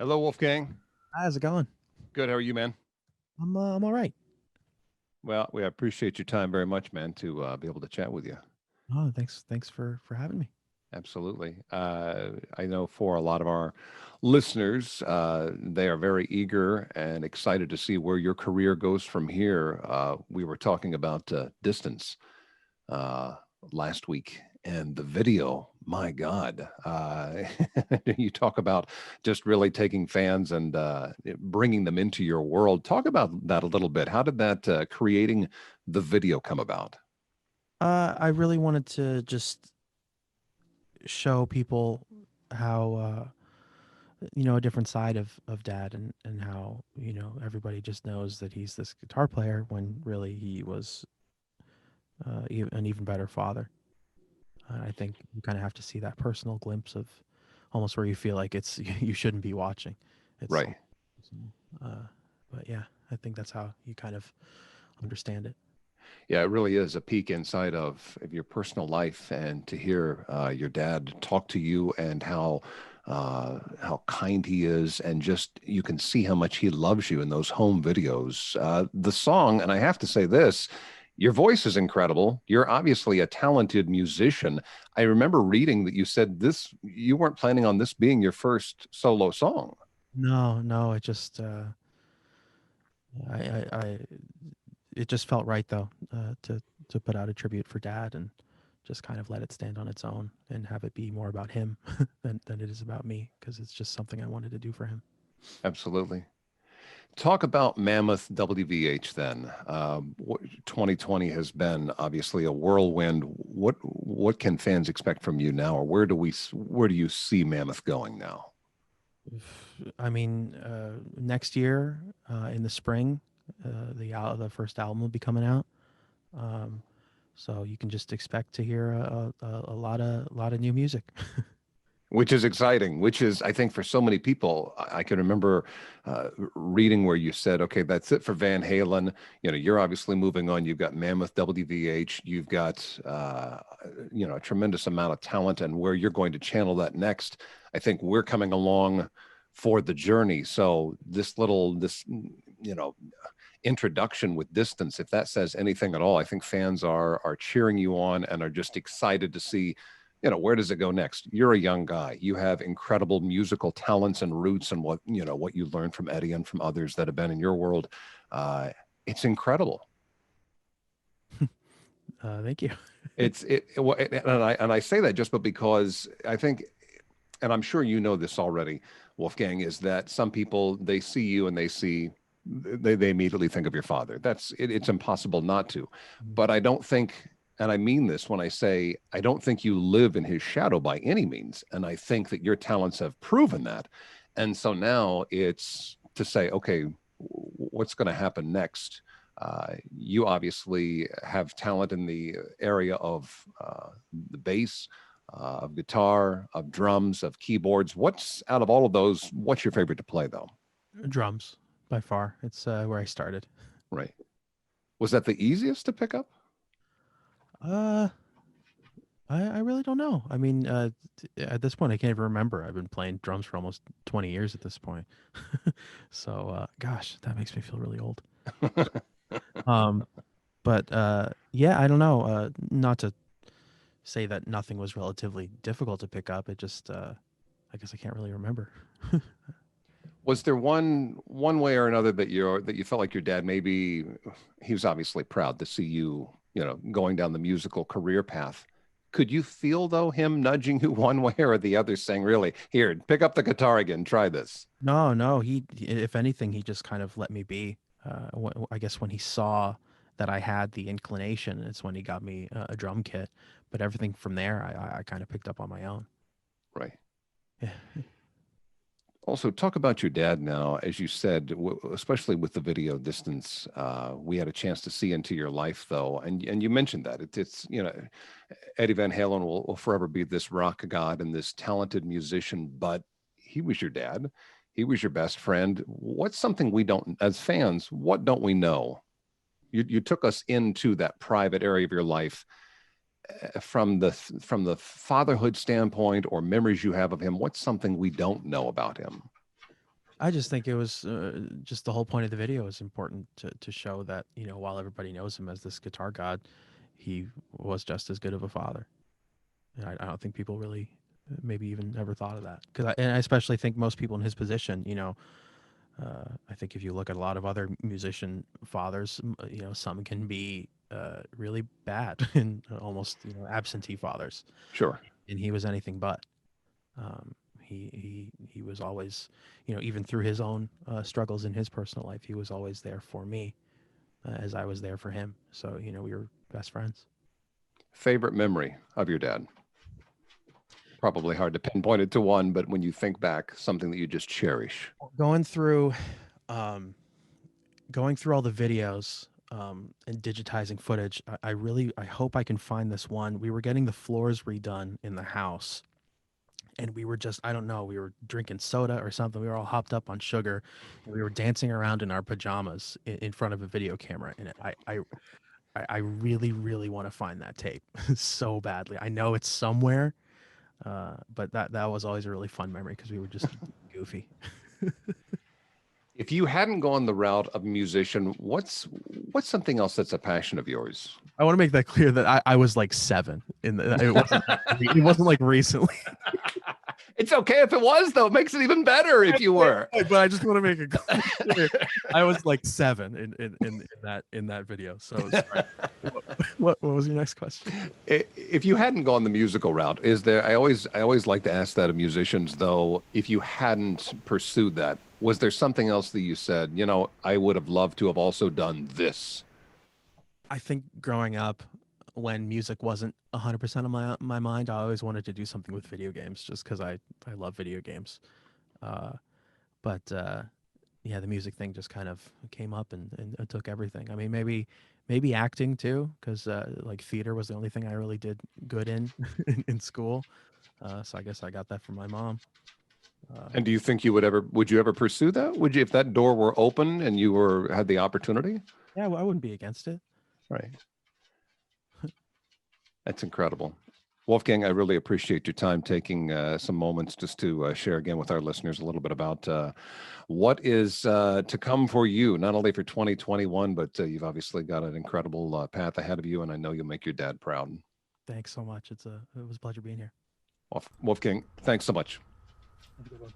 Hello, Wolfgang. How's it going? Good. How are you, man? I'm all right. Well, we appreciate your time very much, man, to be able to chat with you. Oh, thanks for having me. Absolutely. I know for a lot of our listeners, they are very eager and excited to see where your career goes from here. We were talking about distance uh, last week, and the video, my God, you talk about just really taking fans and bringing them into your world. Talk about that a little bit. How did that creating the video come about? I really wanted to just show people how a different side of dad and how everybody just knows that he's this guitar player when really he was an even better father. I think you kind of have to see that personal glimpse of almost where you feel like it's you shouldn't be watching. It's Right. almost personal. But yeah, I think that's how you kind of understand it. Yeah, it really is a peek inside of your personal life, and to hear your dad talk to you and how kind he is, and just you can see how much he loves you in those home videos. The song, and I have to say this. Your voice is incredible. You're obviously a talented musician. I remember reading that you said this, you weren't planning on this being your first solo song. No, no, it just I it just felt right though to put out a tribute for dad and just kind of let it stand on its own and have it be more about him than it is about me because it's just something I wanted to do for him. Absolutely. Talk about Mammoth WVH then. 2020 has been obviously a whirlwind. What can fans expect from you now, or where do you see Mammoth going now? I mean, next year in the spring, the first album will be coming out. Um, so you can just expect to hear a lot of new music. Which is exciting, which is, I think, for so many people. I can remember reading where you said, okay, that's it for Van Halen. You know, you're obviously moving on. You've got Mammoth WVH. You've got, a tremendous amount of talent, and where you're going to channel that next. I think we're coming along for the journey. So you know, introduction with distance, if that says anything at all, I think fans are cheering you on and are just excited to see, where does it go next? You're a young guy. You have incredible musical talents and roots, and what you learned from Eddie and from others that have been in your world. Uh, it's incredible. Thank you. And I say that just but because I think, and I'm sure you know this already, Wolfgang, is that some people, they see you and they immediately think of your father. It's impossible not to. But I don't think, and I mean this when I say I don't think you live in his shadow by any means. And I think that your talents have proven that. And so now it's to say, okay, what's going to happen next? You obviously have talent in the area of the bass, of guitar, of drums, of keyboards. What's out of all of those? What's your favorite to play, though? Drums by far. It's where I started. Right. Was that the easiest to pick up? Uh, I really don't know. I mean, at this point, I can't even remember. I've been playing drums for almost 20 years at this point. So, gosh, that makes me feel really old. Um, but yeah, I don't know. Not to say that nothing was relatively difficult to pick up. It just, I guess I can't really remember. Was there one way or another that you felt like your dad, maybe he was obviously proud to see you, going down the musical career path. Could you feel though him nudging you one way or the other, saying, "Really, here, pick up the guitar again, try this"? No, no. If anything, he just kind of let me be. I guess when he saw that I had the inclination, it's when he got me a drum kit. But everything from there, I kind of picked up on my own. Right. Yeah. Also, talk about your dad now. As you said, especially with the video distance, we had a chance to see into your life, though, and you mentioned that it's Eddie Van Halen will forever be this rock god and this talented musician, but he was your dad. He was your best friend. What's something we don't, as fans, what don't we know? You took us into that private area of your life from the fatherhood standpoint or memories you have of him. What's something we don't know about him? I just think it was just the whole point of the video is important to show that, you know, while everybody knows him as this guitar god, he was just as good of a father. And I don't think people really maybe even ever thought of that. And I especially think most people in his position, you know, I think if you look at a lot of other musician fathers, you know, some can be really bad and almost, you know, absentee fathers. Sure. And he was anything but. He was always, you know, even through his own struggles in his personal life, he was always there for me as I was there for him. So, you know, we were best friends. Favorite memory of your dad? Probably hard to pinpoint it to one, but when you think back, something that you just cherish. Going through, going through all the videos and digitizing footage, I hope I can find this one. We were getting the floors redone in the house, and we were just, I don't know, we were drinking soda or something. We were all hopped up on sugar, and we were dancing around in our pajamas in front of a video camera. And I really, really want to find that tape so badly. I know it's somewhere, but that was always a really fun memory because we were just goofy. If you hadn't gone the route of musician, what's something else that's a passion of yours? I want to make that clear that I was like 7 in the, it wasn't like recently. It's okay if it was, though. It makes it even better if you were. But I just want to make it clear. I was like 7 in that video. So sorry. What was your next question? If you hadn't gone the musical route, is there? I always like to ask that of musicians, though. If you hadn't pursued that, was there something else that you said, you know, I would have loved to have also done this? I think growing up, when music wasn't 100% of my mind, I always wanted to do something with video games, just because I love video games. Uh, but yeah, the music thing just kind of came up and took everything. I mean, maybe acting too, because like theater was the only thing I really did good in in school. So I guess I got that from my mom. And do you think would you ever pursue that? Would you, if that door were open and you had the opportunity? Yeah, I wouldn't be against it. Right. That's incredible. Wolfgang, I really appreciate your time taking some moments just to share again with our listeners a little bit about what is to come for you, not only for 2021, but you've obviously got an incredible path ahead of you, and I know you'll make your dad proud. Thanks so much. It was a pleasure being here. Wolfgang, thanks so much. Have a good one.